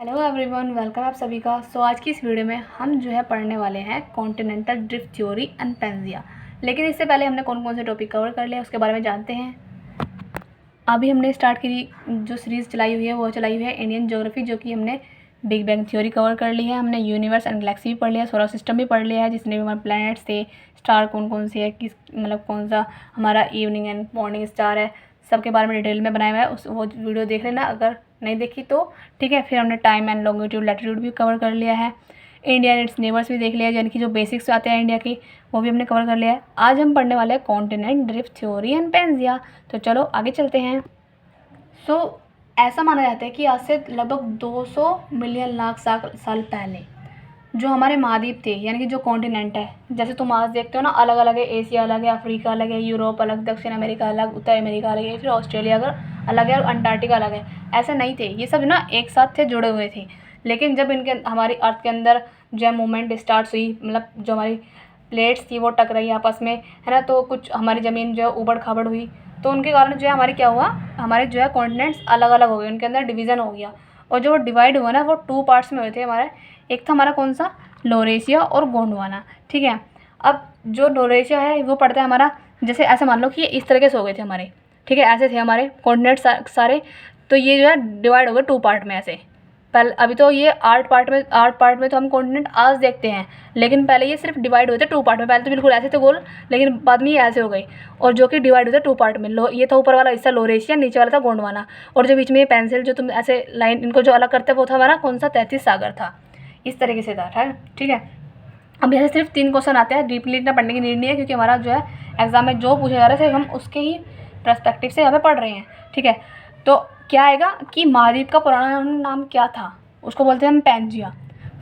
Hello everyone, welcome आप सभी का। आज की इस वीडियो में हम जो है पढ़ने वाले हैं continental drift theory and Pangaea. लेकिन इससे पहले हमने कौन कौन से टॉपिक कवर कर लिया उसके बारे में जानते हैं। अभी हमने स्टार्ट की जो सीरीज़ चलाई हुई है वो चलाई हुई है इंडियन ज्योग्राफी, जो कि हमने बिग बैंग थ्योरी कवर कर ली है। हमने यूनिवर्स एंड गैलेक्सी भी पढ़ लिया, सोलर सिस्टम भी पढ़ लिया है, जिसमें भी हमारे प्लैनेट्स थे, स्टार कौन कौन से है, किस कौन सा हमारा इवनिंग एंड मॉर्निंग स्टार है, सबके बारे में डिटेल में बनाया हुआ है। वो वीडियो देख लेना अगर नहीं देखी तो, ठीक है। फिर हमने टाइम एंड लॉन्गिट्यूड लैटिट्यूड भी कवर कर लिया है। इंडिया एंड इट्स नेबर्स भी देख लिया है, यानी कि जो बेसिक्स आते हैं इंडिया की वो भी हमने कवर कर लिया है। आज हम पढ़ने वाले हैं continent drift theory and Pangaea. तो चलो आगे चलते हैं। ऐसा माना जाता है कि आज से लगभग 200 मिलियन लाख साल पहले जो हमारे महाद्वीप थे, यानी कि जो कॉन्टिनेंट है, जैसे तुम आज देखते हो ना, अलग अलग है, एशिया अलग है, अफ्रीका अलग है, यूरोप अलग, दक्षिण अमेरिका अलग, उत्तर अमेरिका अलग है, फिर ऑस्ट्रेलिया अगर अलग है और अंटार्कटिका अलग है। ऐसे नहीं थे, ये सब ना एक साथ थे, जुड़े हुए थे। लेकिन जब इनके हमारी अर्थ के अंदर जो है मूवमेंट स्टार्ट हुई, जो हमारी प्लेट्स थी वो टकराई आपस में, है ना, तो कुछ हमारी ज़मीन जो है ऊबड़ खाबड़ हुई, तो उनके कारण जो है हमारे क्या हुआ, हमारे जो है कॉन्टिनेंट्स अलग अलग हो गए, उनके अंदर डिवीज़न हो गया। और जो डिवाइड हुआ ना वो 2 पार्ट्स में हुए थे हमारे। एक था हमारा कौन सा, लोरेशिया और गोंडवाना, ठीक है। अब जो लोरेशिया है वो पड़ता है हमारा, जैसे ऐसे मान लो कि इस तरीके से हो गए थे हमारे, ठीक है, ऐसे थे हमारे कॉन्टिनेंट सारे। तो ये जो है डिवाइड हो गए 2 पार्ट में ऐसे। पहले अभी तो ये 8 पार्ट में तो हम कॉन्टिनेंट आज देखते हैं, लेकिन पहले ये सिर्फ डिवाइड हुए थे 2 पार्ट में। पहले तो बिल्कुल ऐसे थे गोल, लेकिन बाद में ये ऐसे हो गई, और जो कि डिवाइड हुए थे 2 पार्ट में। ये था ऊपर वाला हिस्सा लोरेशिया, नीचे वाला था गोंडवाना, और जो बीच में ये पेंसिल जो तुम ऐसे लाइन इनको जो अलग करते हैं वो था हमारा कौन सा, 33 सागर था। इस तरीके से था, ठीक है। अब यहाँ से सिर्फ 3 क्वेश्चन आते हैं, डीपली इतना पढ़ने की नीड नहीं है, क्योंकि हमारा जो है एग्जाम में जो पूछा जा रहा है सिर्फ हम उसके ही पर्सपेक्टिव से यहाँ पे पढ़ रहे हैं, ठीक है। तो क्या आएगा कि महाद्वीप का पुराना नाम क्या था, उसको बोलते हैं हम पेंजिया।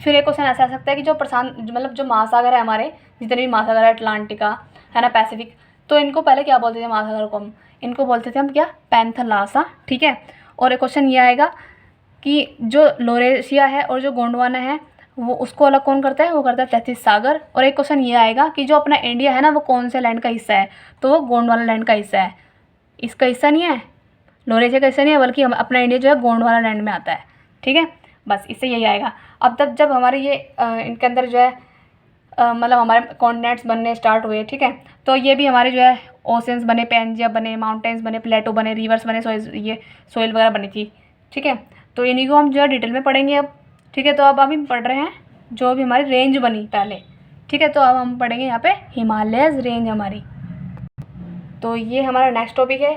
फिर एक क्वेश्चन ऐसा आ सकता है कि जो प्रशांत जो महासागर है हमारे, जितने भी महासागर है, अटलांटिका है ना, पैसिफिक, तो इनको पहले क्या बोलते थे महासागर को, हम इनको बोलते थे हम क्या, पैंथलासा, ठीक है। और एक क्वेश्चन ये आएगा कि जो लोरेशिया है और जो गोंडवाना है वो उसको अलग कौन करता है, वो करता है 33 सागर। और एक क्वेश्चन ये आएगा कि जो अपना इंडिया है ना वो कौन से लैंड का हिस्सा है, तो वो गोंडवाना लैंड का हिस्सा है, इसका हिस्सा नहीं है, लोरेशिया का हिस्सा नहीं है, बल्कि हम अपना इंडिया जो है गोंडवाना लैंड में आता है, ठीक है। बस इससे यही आएगा। अब तब जब हमारे ये इनके अंदर जो है हमारे कॉन्टिनेंट्स बनने स्टार्ट हुए, ठीक है, तो ये भी हमारे जो है ओशंस बने, पेंजिया बने, माउंटेन्स बने, प्लेटो बने, रिवर्स बने, ये सोइल वगैरह बनी थी, ठीक है। तो इन्हीं को हम जो है डिटेल में पढ़ेंगे अब, ठीक है। तो अब हम पढ़ रहे हैं जो भी हमारी रेंज बनी पहले, ठीक है। तो अब हम पढ़ेंगे यहाँ पे हिमालयज रेंज हमारी। तो ये हमारा नेक्स्ट टॉपिक है,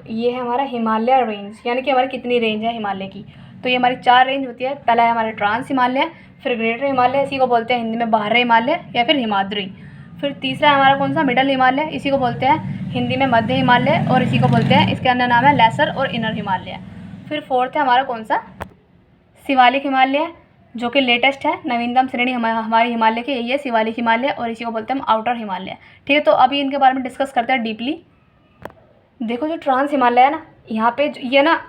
ये है हमारा हिमालय रेंज, यानी कि हमारी कितनी रेंज है हिमालय की। तो ये हमारी 4 रेंज होती है। पहला है हमारे ट्रांस हिमालय, फिर ग्रेटर हिमालय, इसी को बोलते हैं हिंदी में बाहर हिमालय या फिर हिमाद्री। फिर तीसरा है हमारा कौन सा, मिडल हिमालय, इसी को बोलते हैं हिंदी में मध्य हिमालय, और इसी को बोलते हैं, इसके अंदर नाम है लेसर और इनर हिमालय। फिर फोर्थ है हमारा कौन सा, शिवालिक हिमालय, जो कि लेटेस्ट है, नवीनतम श्रेणी हमारी हिमालय की यही है, शिवालिक हिमालय, और इसी को बोलते हैं हम आउटर हिमालय, ठीक है। तो अभी इनके बारे में डिस्कस करते हैं डीपली। देखो जो ट्रांस हिमालय है ना, यहाँ पे ये ना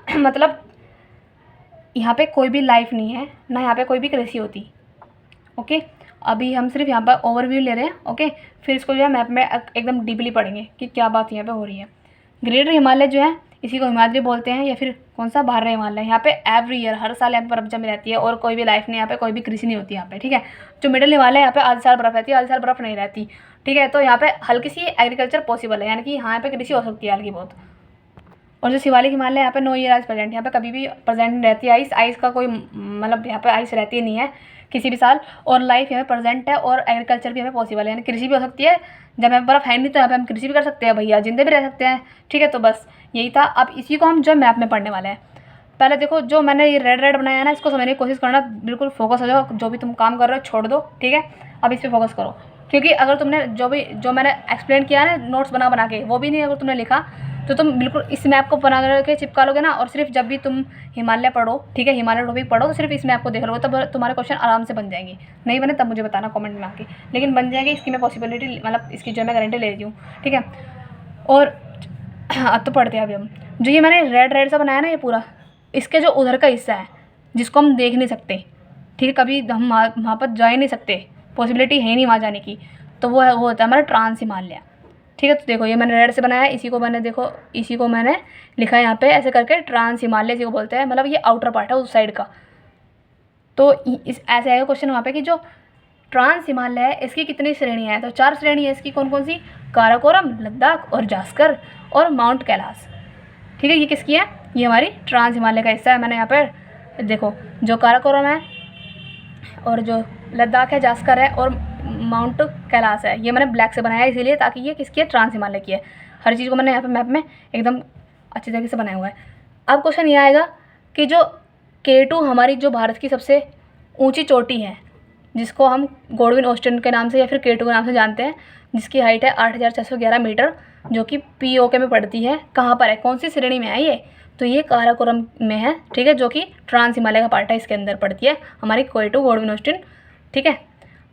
यहाँ पे कोई भी लाइफ नहीं है ना, यहाँ पे कोई भी कृषि होती, ओके। अभी हम सिर्फ यहाँ पर ओवरव्यू ले रहे हैं, ओके। फिर इसको जो है मैप में एकदम डीपली पढ़ेंगे कि क्या बात यहाँ पे हो रही है। ग्रेटर हिमालय जो है इसी को हिमाद्री बोलते हैं, या फिर कौन सा, बाहर हिमालय। यहाँ पे एवरी ईयर हर साल यहाँ पर बर्फ जमी रहती है, और कोई भी लाइफ नहीं, यहाँ पे कोई भी कृषि नहीं होती यहाँ पे, ठीक है। जो मिडिल हिमालय है यहाँ पे आधे साल बर्फ रहती है, आधे साल बर्फ नहीं रहती, ठीक है। तो यहाँ पे हल्की सी एग्रीकल्चर पॉसिबल है, यानी कि यहाँ पे कृषि हो सकती है हल्की बहुत। और जो शिवालिक हिमालय यहाँ पे नो ईयर आइस प्रेजेंट, यहाँ पे कभी भी प्रेजेंट नहीं रहती आइस का कोई यहाँ पे आइस रहती नहीं है किसी भी साल, और लाइफ यहाँ पे प्रेजेंट है, और एग्रीकल्चर भी हमें पॉसिबल है, यानी कृषि भी हो सकती है। जब यहाँ बर्फ है नहीं तो यहाँ पे हम कृषि भी कर सकते हैं भैया, जिंदे भी रह सकते हैं, ठीक है। तो बस यही था। अब इसी को हम जो मैप में पढ़ने वाले हैं। पहले देखो जो मैंने ये रेड रेड बनाया है ना, इसको समझने की कोशिश करना, बिल्कुल फोकस हो जाओ, जो भी तुम काम कर रहे हो छोड़ दो, ठीक है। अब इस पर फोकस करो, क्योंकि अगर तुमने जो मैंने एक्सप्लेन किया है ना नोट्स बना के, वो भी नहीं अगर तुमने लिखा, तो तुम बिल्कुल इस मैप को बना करके चिपका लोगे ना, और सिर्फ जब भी तुम हिमालय पढ़ो, ठीक है, हिमालय टॉपिक पढ़ो, तो सिर्फ इस मैप को देख लोगे, तब तुम्हारे क्वेश्चन आराम से बन जाएंगे। नहीं बने तब मुझे बताना कमेंट में आके, लेकिन बन जाएगी, इसकी मैं पॉसिबिलिटी इसकी जो मैं गारंटी ले रही हूँ, ठीक है। और अब तो पढ़ते हैं अभी हम, जो ये मैंने रेड रेड सा बनाया ना ये पूरा, इसके जो उधर का हिस्सा है जिसको हम देख नहीं सकते, ठीक है, कभी हम वहाँ पर जा ही नहीं सकते, पॉसिबिलिटी है ही नहीं वहाँ जाने की, तो वो होता है हमारा ट्रांस हिमालय, ठीक है। तो देखो ये मैंने रेड से बनाया है, इसी को मैंने लिखा है यहाँ पे ऐसे करके, ट्रांस हिमालय इसी को बोलते हैं, ये आउटर पार्ट है उस साइड का, तो इस ऐसे आएगा क्वेश्चन वहाँ पे कि जो ट्रांस हिमालय है इसकी कितनी श्रेणियाँ हैं, तो 4 श्रेणी है इसकी। कौन कौन सी? काराकोरम, लद्दाख और जास्कर और माउंट कैलाश। ठीक है, ये किसकी है? ये हमारी ट्रांस हिमालय का हिस्सा है। मैंने यहाँ पर देखो जो काराकोरम है और जो लद्दाख है, जास्कर है और माउंट कैलाश है, ये मैंने ब्लैक से बनाया है इसीलिए, ताकि ये किसकी है? ट्रांस हिमालय की है। हर चीज़ को मैंने यहाँ पे मैप में एकदम अच्छी तरीके से बनाया हुआ है। अब क्वेश्चन ये आएगा कि जो K2 हमारी जो भारत की सबसे ऊंची चोटी है, जिसको हम गॉडविन ऑस्टिन के नाम से या फिर K2 के नाम से जानते हैं, जिसकी हाइट है 8611 मीटर, जो कि POK में पड़ती है। कहाँ पर है? कौन सी श्रेणी में है ये? तो ये काराकोरम में है। ठीक है, जो कि ट्रांस हिमालय का पार्ट है, इसके अंदर पड़ती है हमारी K2 गॉडविन ऑस्टिन। ठीक है,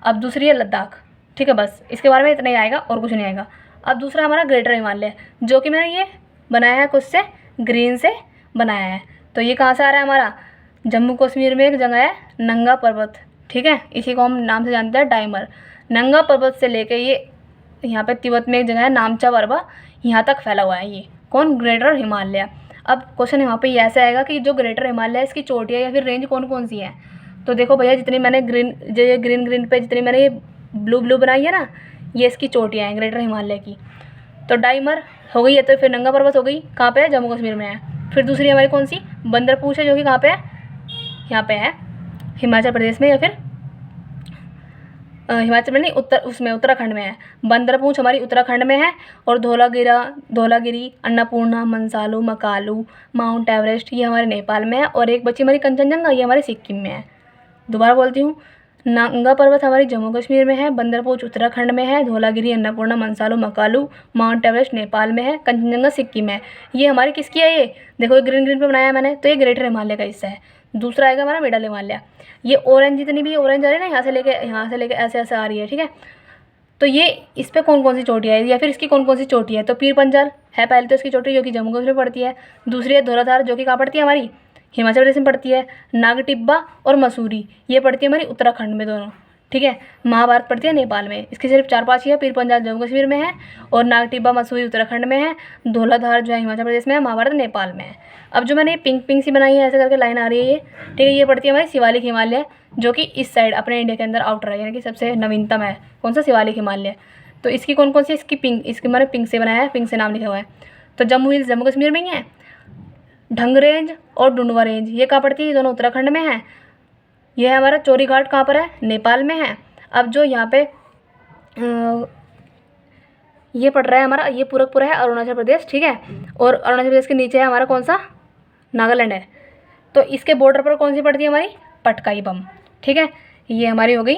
अब दूसरी है लद्दाख। ठीक है, बस इसके बारे में इतना ही आएगा और कुछ नहीं आएगा। अब दूसरा हमारा ग्रेटर हिमालय, जो कि मैंने ये बनाया है कुछ से ग्रीन से बनाया है। तो ये कहाँ से आ रहा है? हमारा जम्मू कश्मीर में एक जगह है नंगा पर्वत। ठीक है, इसी को हम नाम से जानते हैं डाइमर। नंगा पर्वत से लेके ये यहाँ पे तिब्बत में एक जगह है नामचा पर्वत, यहाँ तक फैला हुआ है ये। कौन? ग्रेटर हिमालय। अब क्वेश्चन यहाँ पे ऐसे आएगा कि जो ग्रेटर हिमालय है इसकी चोटियाँ या फिर रेंज कौन कौन सी है? तो देखो भैया, जितनी मैंने ग्रीन पे जितनी मैंने ये ब्लू बनाई है ना, ये इसकी चोटियाँ हैं ग्रेटर हिमालय की। तो डाइमर हो गई है, तो फिर नंगा पर्वत हो गई, कहाँ पे है? जम्मू कश्मीर में है। फिर दूसरी हमारी कौन सी? बंदरपूछ है, जो कि कहाँ पे है? यहाँ पे है हिमाचल प्रदेश में, या फिर हिमाचल में नहीं, उत्तराखंड में है। बंदरपूछ हमारी उत्तराखंड में है। और धौलागिरी, अन्नपूर्णा, मंसालू, मकालू, माउंट एवरेस्ट ये हमारे नेपाल में है। और एक बच्ची हमारी कंचनजंगा, ये हमारे सिक्किम में है। दोबारा बोलती हूँ, नंगा पर्वत हमारी जम्मू कश्मीर में है, बंदरपूछ उत्तराखंड में है, धौलागिरी, अन्नपूर्णा, मंसालू, मकालू, माउंट एवरेस्ट नेपाल में है, कंचनजंगा सिक्किम में है। ये हमारी किसकी है? ये देखो, ये ग्रीन पे बनाया है मैंने, तो ये ग्रेटर हिमालय का हिस्सा है। दूसरा आएगा हमारा मिडल हिमालय। ये ऑरेंज, जितनी भी ऑरेंज आ रही है ना, यहाँ से लेके ऐसे ऐसे आ रही है। ठीक है, तो ये इस पर कौन कौन सी चोटियाँ है या फिर इसकी कौन कौन सी चोटी है? तो पीर पंजाल है पहले तो इसकी चोटी, जो कि जम्मू कश्मीर में पड़ती है। दूसरी है धौलाधार, जो कि कहाँ पड़ती है? हमारी हिमाचल प्रदेश में पड़ती है। नागटिब्बा और मसूरी ये पड़ती है हमारी उत्तराखंड में दोनों। ठीक है, महाभारत पड़ती है नेपाल में। इसकी सिर्फ 4-5 ही है। पीर पंजाल जम्मू कश्मीर में है और नागटिब्बा मसूरी उत्तराखंड में है। धौलाधार जो है हिमाचल प्रदेश में है, महाभारत नेपाल में है। अब जो मैंने पिंक सी बनाई है, ऐसे करके लाइन आ रही है ये। ठीक है, ये पड़ती है हमारी शिवालिक हिमालय, जो कि इस साइड अपने इंडिया के अंदर आउटर है, यानी कि सबसे नवीनतम है। कौन सा? शिवालिक हिमालय। तो इसकी कौन कौन सी? इसकी मैंने पिंक से बनाया है, पिंक से नाम लिखा हुआ है। तो जम्मू हिल्स जम्मू कश्मीर में ही है। ढंग रेंज और डुंडवा रेंज ये कहाँ पड़ती है? ये दोनों उत्तराखंड में है। यह है हमारा चोरी घाट, कहाँ पर है? नेपाल में है। अब जो यहाँ पे ये पड़ रहा है हमारा, ये पूरा है अरुणाचल प्रदेश। ठीक है, और अरुणाचल प्रदेश के नीचे है हमारा कौन सा? नागालैंड है। तो इसके बॉर्डर पर कौन सी पड़ती है? हमारी पटकाई बम। ठीक है, ये हमारी हो गई,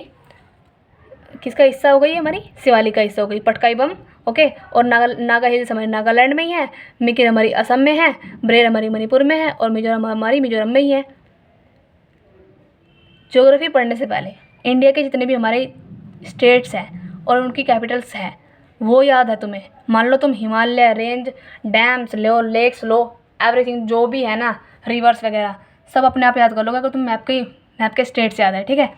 किसका हिस्सा हो गई? हमारी शिवालिक का हिस्सा हो गई, पटकाई बम। ओके, और नागा हिल्स हमारी नागालैंड में ही है, मिकिर हमारी असम में है, ब्रेल हमारी मणिपुर में है और मिजोरम हमारी मिजोरम में ही है। ज्योग्राफी पढ़ने से पहले इंडिया के जितने भी हमारे स्टेट्स हैं और उनकी कैपिटल्स हैं वो याद है तुम्हें। मान लो तुम हिमालय रेंज, डैम्स लो, लेक्स लो, एवरीथिंग जो भी है ना, रिवर्स वगैरह सब अपने आप याद कर लोगे अगर तुम मैप के स्टेट्स याद है। ठीक है,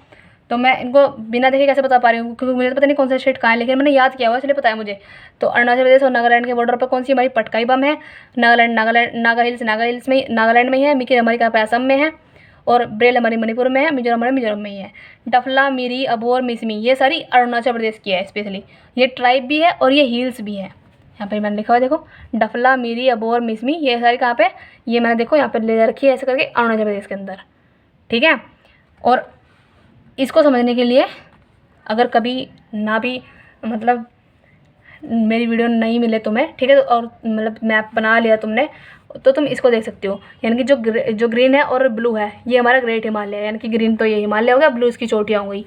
तो मैं इनको बिना देखे कैसे बता पा रही हूँ, क्योंकि मुझे तो पता नहीं कौन सा स्टेट कहाँ है, लेकिन मैंने याद किया हुआ इसलिए पता है मुझे। तो अरुणाचल प्रदेश और नागालैंड के बॉर्डर पर कौन सी हमारी पटकाई बम है। नागा हिल्स में नागालैंड में ही है, मिकिर हमारी कहाँ पे? असम में है, और ब्रेल हमारी मणिपुर में है, मिजोरम हमारे मिजोरम में ही है। डफला, मिरी, अबोर, मिसमी ये सारी अरुणाचल प्रदेश की है स्पेशली। ये ट्राइब भी है और ये हिल्स भी है। यहाँ पे मैंने लिखा हुआ देखो, डफला, मिरी, अबोर, मिसमी ये सारी कहाँ पे? ये मैंने देखो यहाँ पे ले रखी है ऐसे करके, अरुणाचल प्रदेश के अंदर। ठीक है, और इसको समझने के लिए अगर कभी ना भी मतलब मेरी वीडियो नहीं मिले तुम्हें, ठीक है, तो और मतलब मैप बना लिया तुमने, तो तुम इसको देख सकते हो। यानी कि जो ग्रीन है और ब्लू है ये हमारा ग्रेट हिमालय है, यानी कि ग्रीन तो ये हिमालय हो गया, ब्लू इसकी चोटियाँ हो गई।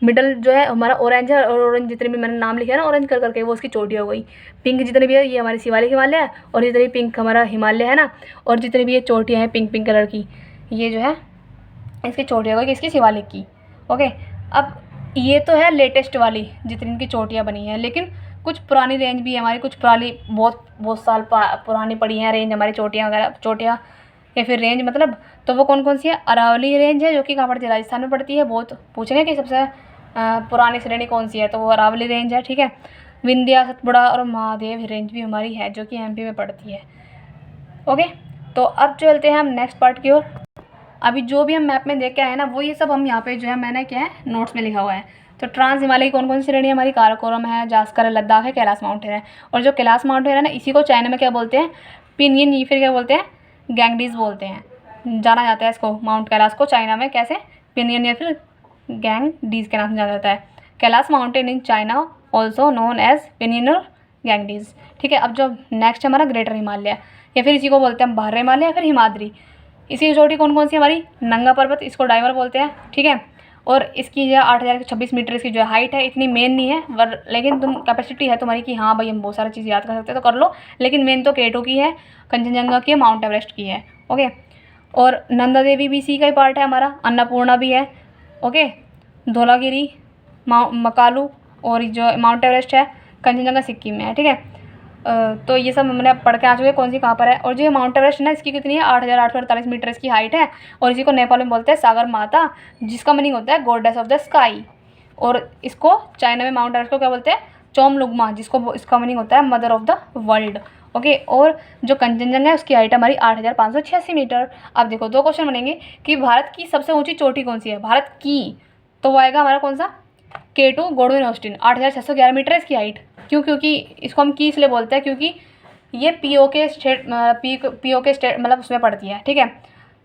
मिडल जो है हमारा ऑरेंज है, और ऑरेंज जितने भी मैंने नाम लिखा है ना ऑरेंज कर करके, वो उसकी चोटियाँ हो गई। पिंक जितने भी है ये हमारी शिवालिक हिमालय है, और जितने भी पिंक हमारा हिमालय है ना, और जितनी भी ये चोटियाँ हैं पिंक कलर की, ये जो है इसकी चोटियाँ हो गई इसकी शिवालिक की। ओके, अब ये तो है लेटेस्ट वाली जितनी इनकी चोटियाँ बनी हैं, लेकिन कुछ पुरानी रेंज भी है हमारी, कुछ पुरानी बहुत साल पुरानी पड़ी हैं रेंज हमारी चोटियाँ वगैरह, चोटियाँ या फिर रेंज मतलब। तो वो कौन कौन सी है? अरावली रेंज है, जो कि कहाँ पड़ती है? राजस्थान में पड़ती है। बहुत पूछेंगे कि सबसे पुरानी श्रेणी कौन सी है, तो वो अरावली रेंज है। ठीक है, विंध्या, सतपुड़ा और महादेव रेंज भी हमारी है, जो कि MP में पड़ती है। ओके, तो अब चलते हैं हम नेक्स्ट पार्ट की ओर। अभी जो भी हम मैप में देख के आए हैं ना, वो ये सब हम यहाँ पे जो है मैंने क्या है नोट्स में लिखा हुआ है। तो ट्रांस हिमालय कौन कौन सी श्रेणी है हमारी? काराकोरम है, जास्कर है, लद्दाख है, कैलाश माउंटेन है। और जो कैलाश माउंटेन है ना, इसी को चाइना में क्या बोलते हैं? पिनयिन, या फिर क्या बोलते हैं? गैंगडीज बोलते हैं। जाना जाता है इसको, माउंट कैलाश को चाइना में कैसे? पिनयिन या फिर गैंगडीज के नाम से जाना जाता है। Kailash mountain in China also known as Pinyin और गैंगडीज। ठीक है, अब जो नेक्स्ट हमारा ग्रेटर हिमालय, या फिर इसी को बोलते हैं बाहर हिमालय या फिर हिमाद्री। इसकी चोटी कौन कौन सी हमारी? नंगा पर्वत, इसको डाइवर बोलते हैं। ठीक है, और इसकी जो 8026 मीटर इसकी जो हाइट है, इतनी मेन नहीं है, लेकिन तुम कैपेसिटी है तुम्हारी कि हाँ भाई हम बहुत सारी चीज़ याद कर सकते हैं तो कर लो। लेकिन मेन तो K2 की है, कंचनजंगा की है, माउंट एवरेस्ट की है। ओके, और नंदा देवी भी इसी का ही पार्ट है हमारा, अन्नपूर्णा भी है। ओके, धौलागिरी, मकालू और जो माउंट एवरेस्ट है कंचनजंगा सिक्किम में है। ठीक है, तो ये सब हमने पढ़ के आ चुके हैं कौन सी कहाँ पर है। और जो माउंट एवरेस्ट है ना, इसकी कितनी है? 8848 मीटर इसकी हाइट है। और इसी को नेपाल में बोलते हैं सागर माता, जिसका मीनिंग होता है गॉडेस ऑफ द स्काई। और इसको चाइना में माउंट एवरेस्ट को क्या बोलते हैं? चोमलुंगमा, जिसको इसका मीनिंग होता है mother of the world. Okay, और जो कंचनजंगा है उसकी हाइट हमारी 8586 मीटर। अब देखो दो क्वेश्चन बनेंगे कि भारत की सबसे ऊंची चोटी कौन सी है? भारत की, तो वो आएगा हमारा कौन सा? K2 गोडविन ऑस्टिन, 8611 मीटर है इसकी हाइट। क्यों? क्योंकि इसको हम की इसलिए बोलते हैं क्योंकि ये POK स्टेट मतलब उसमें पड़ती है। ठीक है,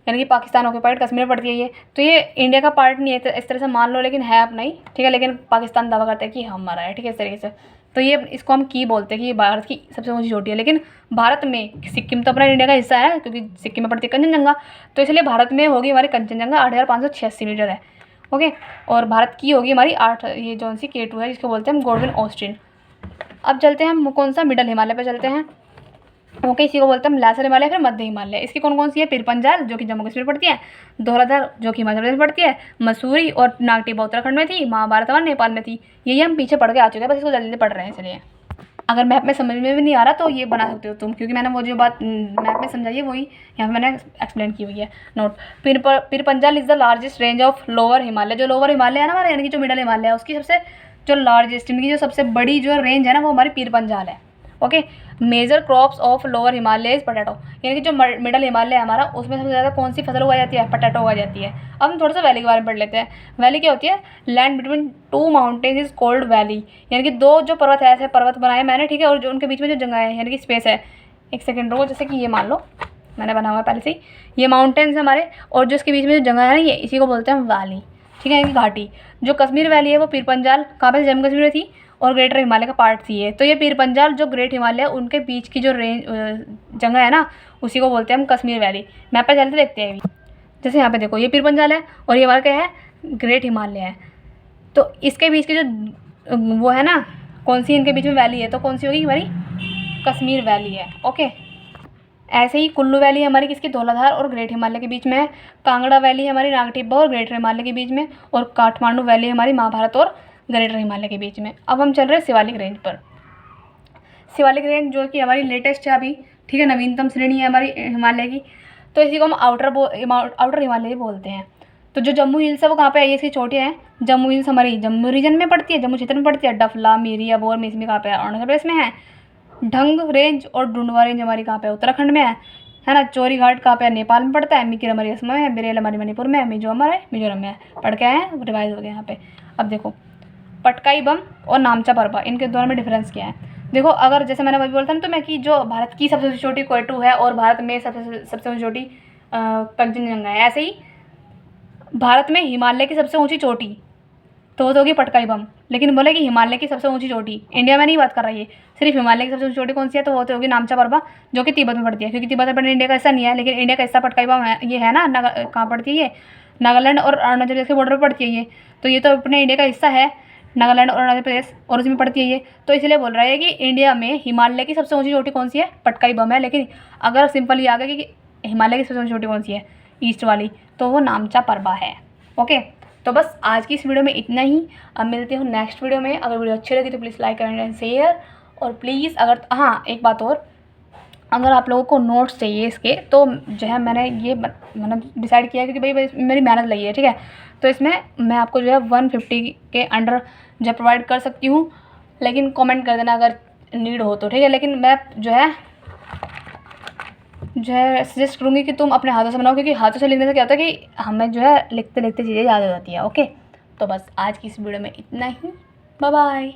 यानी कि पाकिस्तान ऑक्यूपाइड कश्मीर पड़ती है ये। तो ये इंडिया का पार्ट नहीं है तो इस तरह से मान लो, लेकिन है अपना ही। ठीक है, लेकिन पाकिस्तान दावा करता है कि हमारा है। ठीक है, इस तरीके से। तो ये इसको हम की बोलते हैं कि ये भारत की सबसे ऊँची चोटी है। लेकिन भारत में सिक्किम तो अपना इंडिया का हिस्सा है, क्योंकि सिक्किम में पड़ती है कंचनजंगा, तो इसलिए भारत में होगी हमारी कंचनजंगा 8586 मीटर है। ओके, और भारत की होगी हमारी 8, ये जो सी K2 है जिसको बोलते हैं हम गोल्डन ऑस्टिन। अब चलते हैं हम कौन सा? मिडल हिमालय पे चलते हैं। ओके, इसी को बोलते हैं हम लेसर हिमालय फिर मध्य हिमालय। इसकी कौन कौन सी है? पीरपंजाल जो कि जम्मू कश्मीर पड़ती है, धौलाधार जो कि हिमाचल प्रदेश पड़ती है, मसूरी और नागटिब्बा उत्तराखंड में थी, महाभारत हमारे नेपाल में थी। यही हम पीछे पढ़ के आ चुके हैं, बस इसको जल्दी पढ़ रहे हैं। इसलिए अगर मैप में समझ में भी नहीं आ रहा तो ये बना सकते हो तुम, क्योंकि मैंने वो जो बात मैप में समझाई है वही यहाँ पे मैंने एक्सप्लेन की हुई है। Note, Pir Panjal is the largest range of lower Himalaya. जो लोअर हिमालय है ना हमारा, यानी कि जो मिडल हिमालय है, उसकी सबसे जो लार्जेस्ट, यानी कि जो सबसे बड़ी जो रेंज है ना, वो हमारी पीरपंजाल है। Okay, major crops of lower Himalaya is potato, यानी कि जो मिडल हिमालय है हमारा, उसमें सबसे ज़्यादा कौन सी फसल उगाई जाती है? पोटैटो उगाई जाती है। अब हम थोड़ा सा वैली के बारे में पढ़ लेते हैं। वैली क्या होती है? Land between two mountains is called valley, यानी कि दो जो पर्वत है, ऐसे पर्वत बनाए मैंने। ठीक है, और जो उनके बीच में जो जगह है यानी कि स्पेस है। एक सेकेंड रुको, जैसे कि ये मान लो मैंने बना हुआ है पहले से ही, ये माउंटेन्स हमारे, और जो इसके बीच में जो जगह है ना, ये इसी को बोलते हैं वैली। ठीक है, यानी कि घाटी। जो कश्मीर वैली है वो पीरपंजाल कहाँ पे? जम्मू कश्मीर में थी, और ग्रेटर हिमालय का पार्ट थी ये। तो ये पीरपंजाल जो ग्रेट हिमालय है उनके बीच की जो रेंज जगह है ना, उसी को बोलते हैं हम कश्मीर वैली। मैप पे चलते देखते हैं। जैसे यहाँ पे देखो, ये पीरपंजाल है और ये हमारा क्या है? ग्रेट हिमालय है। तो इसके बीच की जो वो है ना, कौन सी इनके बीच में वैली है, तो कौन सी होगी हमारी? कश्मीर वैली है। ओके, ऐसे ही कुल्लू वैली है हमारी किसकी? धौलाधार और ग्रेट हिमालय के बीच में है। कांगड़ा वैली है हमारी नागटिब्बा और ग्रेटर हिमालय के बीच में। और काठमांडू वैली हमारी महाभारत और ग्रेटर हिमालय के बीच में। अब हम चल रहे हैं शिवालिक रेंज पर। शिवालिक रेंज जो कि हमारी लेटेस्ट है अभी, ठीक है, नवीनतम श्रेणी है हमारी हिमालय की। तो इसी को हम आउटर हिमालय बोलते हैं। तो जो जम्मू हिल्स है वो कहाँ पे है? ये इसकी चोटियाँ हैं। जम्मू हिल्स हमारी जम्मू रीजन में पड़ती है, जम्मू क्षेत्र में पड़ती है। डफला, मिरी, अबोर, मिसमी कहाँ पे है? अरुणाचल प्रदेश में है। ढंग रेंज और डुंडवा रेंज हमारी कहाँ पे है? उत्तराखंड में है ना। चोरी घाट कहाँ पे है? नेपाल में पड़ता है। मिकिर हमारी असम में है। बिरेल हमारी मणिपुर में है। मिजो हमारे मिजोरम में है। पढ़ के आए हैं, रिवाइज हो गया यहाँ पे। अब देखो, पटकाई बम और नामचा परबा, इनके दोनों में डिफरेंस क्या है? देखो, अगर जैसे मैंने अभी बोला था ना, तो मैं कि जो भारत की सबसे ऊँची चोटी K2 है और भारत में सबसे ऊँची चोटी कंचनजंगा है, ऐसे ही भारत में हिमालय की सबसे ऊँची चोटी तो वो तो होगी पटकाई बम। लेकिन बोले कि हिमालय की सबसे ऊँची चोटी, इंडिया में नहीं बात कर रहा है, सिर्फ हिमालय की सबसे ऊँची चोटी कौन सी है, तो वो तो होगी नामचा परबा, जो कि तिब्बत में पड़ती है। क्योंकि तिब्बत में इंडिया का हिस्सा नहीं है, लेकिन इंडिया का हिस्सा पटकाई बम है। ये है ना, कहाँ पड़ती है ये? नागालैंड और अरुणाचल प्रदेश के बॉर्डर पर पड़ती है ये। तो ये तो अपने इंडिया का हिस्सा है, नागालैंड और अरुणाचल प्रदेश, और उसमें पड़ती है ये। तो इसलिए बोल रहा है कि इंडिया में हिमालय की सबसे ऊँची चोटी कौन सी है? पटकाई बम है। लेकिन अगर सिंपल ये आ गया कि हिमालय की सबसे ऊँची चोटी कौन सी है ईस्ट वाली, तो वो नामचा परबा है। ओके, तो बस आज की इस वीडियो में इतना ही। अब मिलते हूँ नेक्स्ट वीडियो में। अगर वीडियो अच्छी लगी तो please like, comment and share. और प्लीज़ अगर, हाँ एक बात और, अगर आप लोगों को नोट्स चाहिए इसके, तो जो है मैंने ये मतलब डिसाइड किया है, क्योंकि भाई मेरी मेहनत लगी है, ठीक है। तो इसमें मैं आपको जो है 150 के अंडर जो प्रोवाइड कर सकती हूँ, लेकिन कमेंट कर देना अगर नीड हो तो, ठीक है। लेकिन मैं जो है जो है सजेस्ट करूँगी कि तुम अपने हाथों से बनाओ, क्योंकि हाथों से लिखने से क्या होता है कि हमें जो है लिखते लिखते चीज़ें याद हो जाती है। ओके, तो बस आज की इस वीडियो में इतना ही। Bye bye.